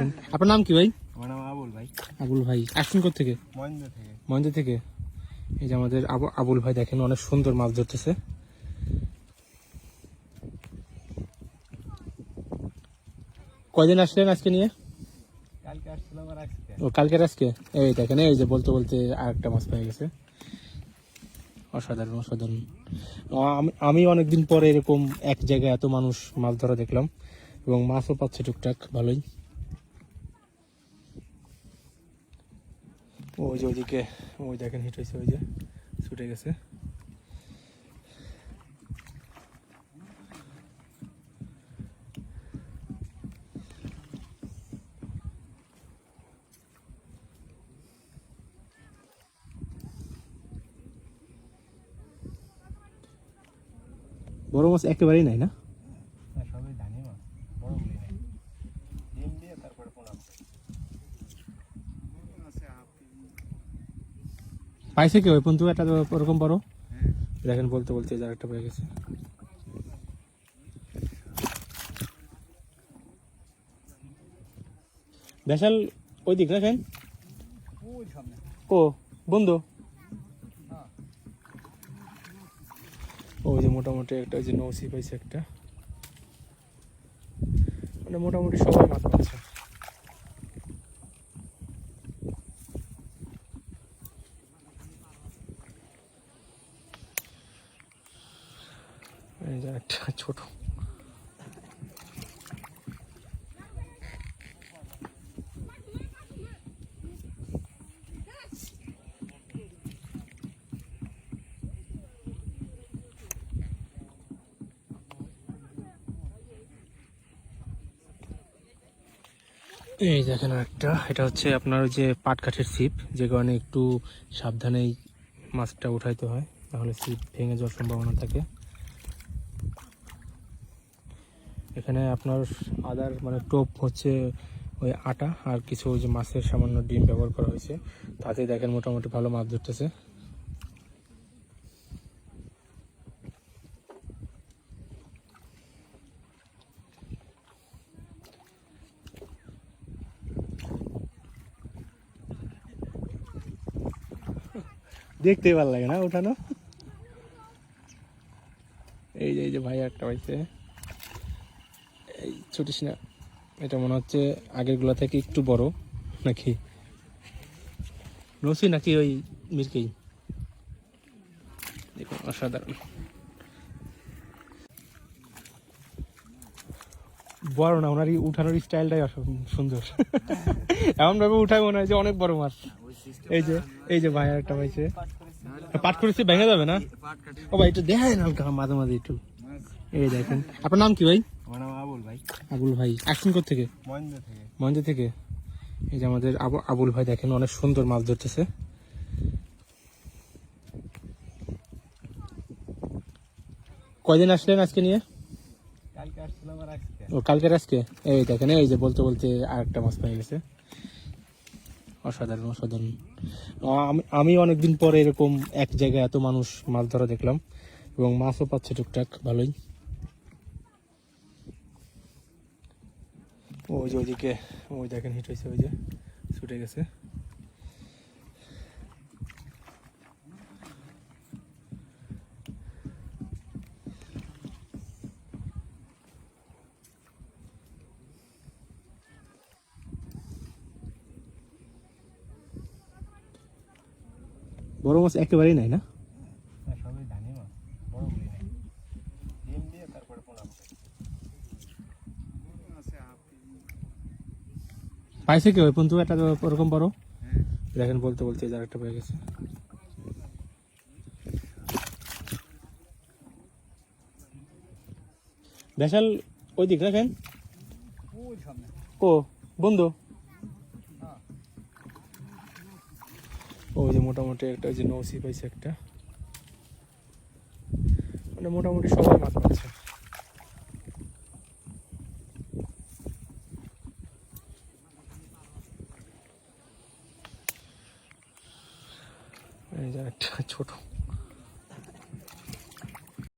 দেখেন, আপনার নাম কি ভাই? আমার নাম আবুল ভাই। আবুল ভাই আসছেন কোথা থেকে? মহেন্দ্র থেকে। মহেন্দ্র থেকে। এই যে আমাদের আবুল ভাই দেখেন অনেক সুন্দর মাছ ধরতেছে। কয়দিন আসলেন আজকে নিয়ে? কালকে আসছিলাম আর আজকে। ও কালকের আজকে। এই দেখেন, এই যে বলতে বলতে আরেকটা মাছ পেয়ে গেছে। অসাধারণ অসাধারণ। আমি অনেকদিন পরে এরকম এক জায়গায় এত মানুষ মাছ ধরা দেখলাম, এবং মাছও পাচ্ছে টুকটাক ভালোই। ওই যে ওইদিকে ওই দেখেন হিট হয়েছে, ওই যে ছুটে গেছে। বড় মাছ একেবারেই নাই না? সবই ধানি মাছ, বড়গুলি নাই। ডিম দিয়ে তারপরে পোনা। পাইছে কি ওই পর্যন্ত একটা ওরকম বড়? দেখেন বলতে বলতে যার একটা পেয়ে গেছে। ভেসাল ওই দিক রাখেন। ও বন্ধু, ওই যে মোটামুটি একটা, ওই যে নৌসি পাইছে একটা, মানে মোটামুটি সবাই মাছ পাচ্ছে। এই যে একটা ছোট। এই দেখেন একটা, এটা হচ্ছে আপনার ওই যে পাটকাঠের ছিপ, যে কারণে একটু সাবধানেই মাছটা উঠাইতে হয়, তাহলে ছিপ ভেঙে যাওয়ার সম্ভাবনা থাকে। এখানে আপনার আদার মানে টোপ হচ্ছে ওই আটা, আর কিছু ওই যে মাছের সামান্য ডিম ব্যবহার করা হয়েছে, তাতে দেখেন মোটামুটি ভালো মাছ ধরতেছে। দেখতে ভালো লাগে না উঠানো। এই যে ভাই একটা পাইছে, এই ছোটিস না, এটা মনে হচ্ছে আগের গুলা থেকে একটু বড় নাকি নসি নাকি ওই মিরকি। দেখুন অসাধারণ বড় না, ওনার উঠানোর স্টাইলটাই সুন্দর। এমন ভাবে উঠায় মনে হয় যে অনেক বড় মাছ। এই যে ভাই একটা পাইছে, পাট করেছে ভেঙে যাবে না। ও ভাই একটু দেখায় না মাঝে মাঝে একটু। এই দেখেন, আপনার নাম কি ভাই? আমার নাম আবুল ভাই। আবুল ভাই আসছেন কোথা থেকে? মহেন্দ্র থেকে। মহেন্দ্র থেকে। এই যে আমাদের আবুল ভাই দেখেন অনেক সুন্দর মাছ ধরতেছে। কয়দিন আসলেন আজকে নিয়ে? কালকে আসছিলাম আর আজকে। ও কালকের আজকে। এই দেখেন, এই যে বলতে বলতে আরেকটা মাছ পেয়ে গেছে। অসাধারণ অসাধারণ। আমি অনেকদিন পরে এরকম এক জায়গায় এত মানুষ মাছ ধরা দেখলাম, এবং মাছও পাচ্ছে টুকটাক ভালোই। ওই যে ওইদিকে ওই দেখেন হিট হয়েছে, ওই যে ছুটে গেছে। বড় মাছ একেবারেই নাই না? সবই ধানি মাছ, বড়গুলি নাই। ডিম দিয়ে তারপরে পোনা। পাইছে কি ওই পর্যন্ত একটা ওরকম বড়? দেখেন বলতে বলতে যার একটা পেয়ে গেছে। ভেসাল ওই দিক রাখেন। ও বন্ধু, ওই যে মোটামুটি একটা, ওই যে নৌসি পাইছে একটা, মানে মোটামুটি সবাই মাছ পাচ্ছে। এই যে একটা ছোট।